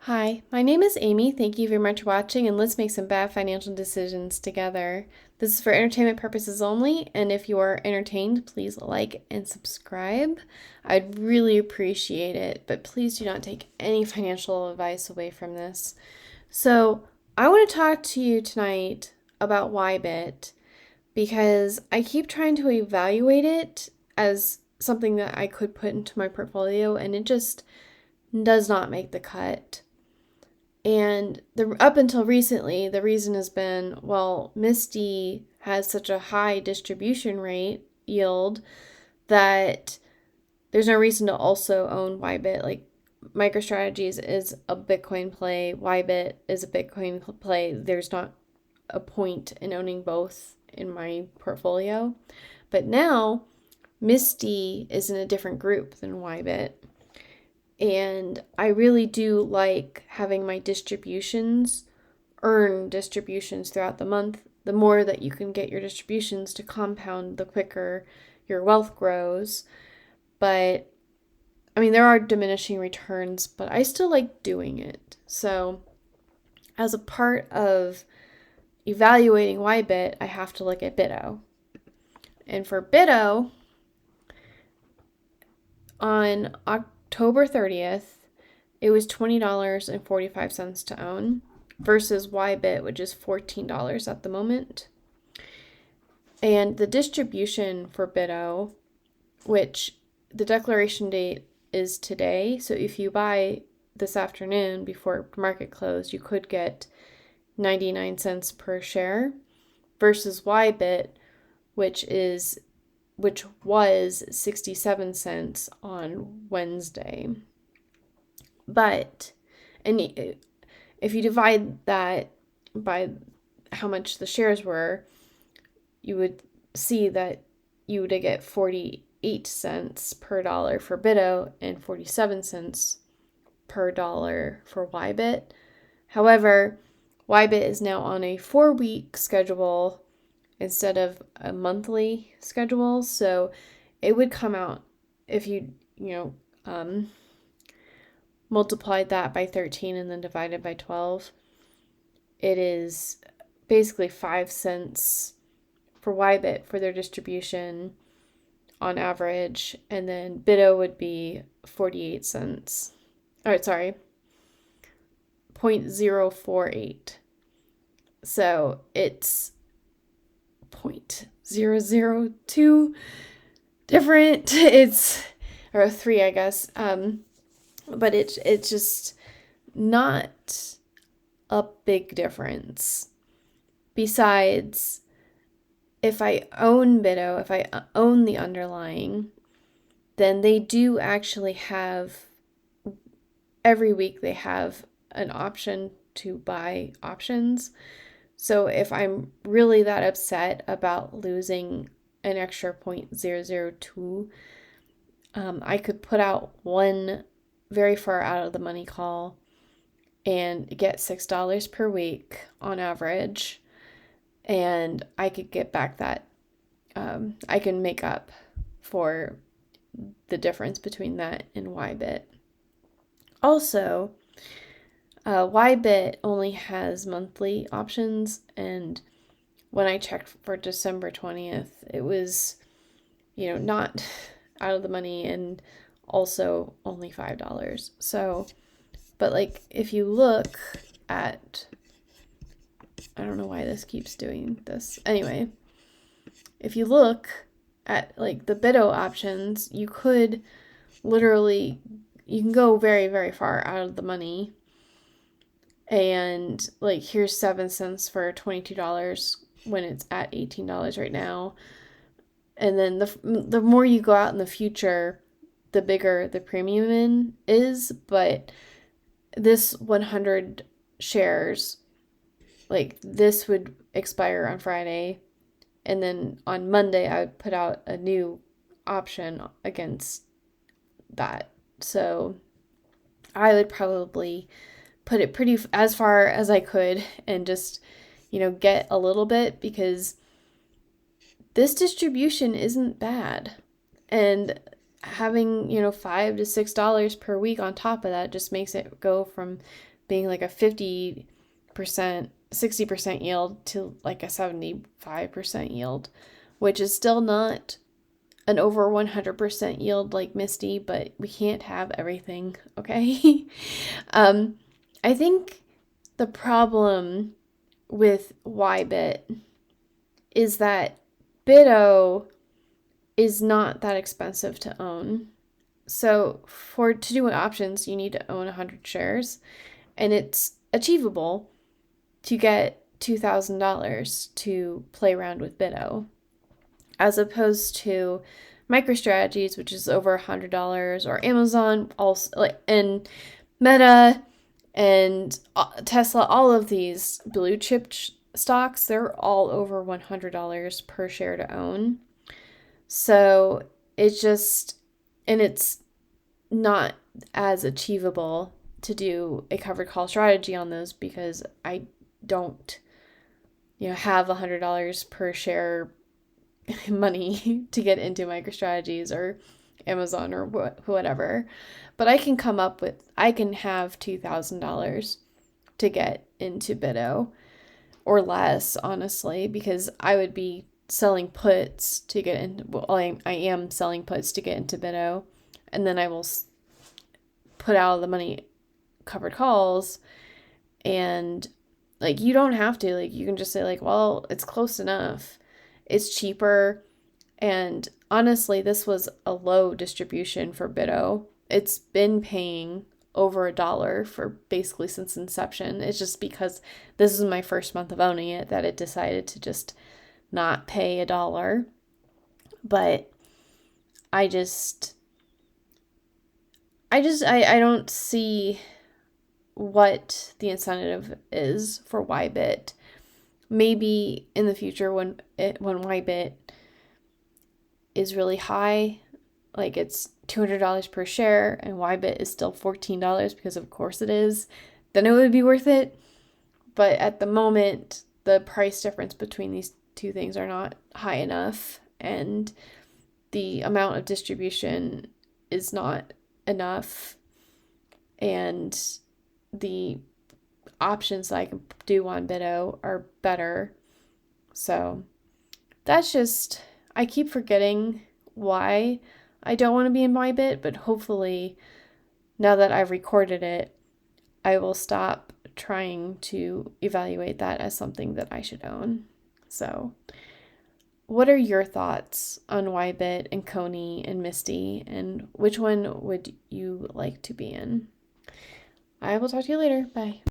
Hi, my name is Amy. Thank you very much for watching, and let's make some bad financial decisions together. This is for entertainment purposes only, and if you are entertained, please like and subscribe. I'd really appreciate it, but please do not take any financial advice away from this. So, I want to talk to you tonight about YBIT because I keep trying to evaluate it as something that I could put into my portfolio, and it just does not make the cut. And up until recently, the reason has been, well, Misty has such a high distribution rate yield that there's no reason to also own YBIT. Like MicroStrategies is a Bitcoin play, YBIT is a Bitcoin play. There's not a point in owning both in my portfolio. But now Misty is in a different group than YBIT. And I really do like having my distributions earn distributions throughout the month. The more that you can get your distributions to compound, the quicker your wealth grows. But I mean, there are diminishing returns, but I still like doing it. So as a part of evaluating YBIT, I have to look at BITO. And for BITO, on October 30th, it was $20.45 to own versus YBIT, which is $14 at the moment. And the distribution for BITO, which the declaration date is today, so if you buy this afternoon before market close, you could get 99 cents per share versus YBIT, which was 67 cents on Wednesday. But, and if you divide that by how much the shares were, you would see that you would get 48 cents per dollar for BITO and 47 cents per dollar for YBIT. However, YBIT is now on a 4-week schedule instead of a monthly schedule, so it would come out if you multiplied that by 13 and then divided by 12. It is basically 5 cents for YBIT for their distribution on average, and then BITO would be 48 cents. Sorry, 0.048. So it's 0.002 different. Or 3, I guess. But it's just not a big difference. Besides, if I own BITO, if I own the underlying, then they do actually have, every week they have an option to buy options. So if I'm really that upset about losing an extra 0.002, I could put out one very far out of the money call and get $6 per week on average, and I could get back that I can make up for the difference between that and YBIT. Also, YBIT only has monthly options, and when I checked for December 20th, it was, not out of the money and also only $5. So, but like if you look at, I don't know why this keeps doing this. Anyway, if you look at like the BITO options, you can go very, very far out of the money. And like here's 7 cents for $22 when it's at $18 right now. And then the more you go out in the future, the bigger the premium is. But this 100 shares, like this would expire on Friday, and then on Monday I would put out a new option against that. So I would probably put it pretty as far as I could and just get a little bit, because this distribution isn't bad, and having $5 to $6 per week on top of that just makes it go from being like a 50%, 60% yield to like a 75% yield, which is still not an over 100% yield like Misty, but we can't have everything, okay? I think the problem with YBIT is that BITO is not that expensive to own. So to do options, you need to own 100 shares, and it's achievable to get $2,000 to play around with BITO, as opposed to MicroStrategies, which is over $100, or Amazon, also, and Meta and Tesla. All of these blue chip stocks, they're all over $100 per share to own. So it's just, and it's not as achievable to do a covered call strategy on those, because I don't, have $100 per share money to get into MicroStrategies or Amazon or whatever. But I can have $2,000 to get into BITO, or less, honestly, because I would be selling puts to get into, I am selling puts to get into BITO, and then I will put out the money covered calls. And like, you don't have to, like, you can just say like, well, it's close enough, it's cheaper. And honestly, this was a low distribution for BITO. It's been paying over $1 for basically since inception. It's just because this is my first month of owning it that it decided to just not pay $1. But I don't see what the incentive is for YBIT. Maybe in the future when YBIT is really high, like it's $200 per share, and YBIT is still $14, because of course it is, then it would be worth it. But at the moment, the price difference between these two things are not high enough, and the amount of distribution is not enough, and the options that I can do on BITO are better. So that's just, I keep forgetting why I don't want to be in YBIT, but hopefully now that I've recorded it, I will stop trying to evaluate that as something that I should own. So what are your thoughts on YBIT and Coney and Misty, and which one would you like to be in? I will talk to you later. Bye.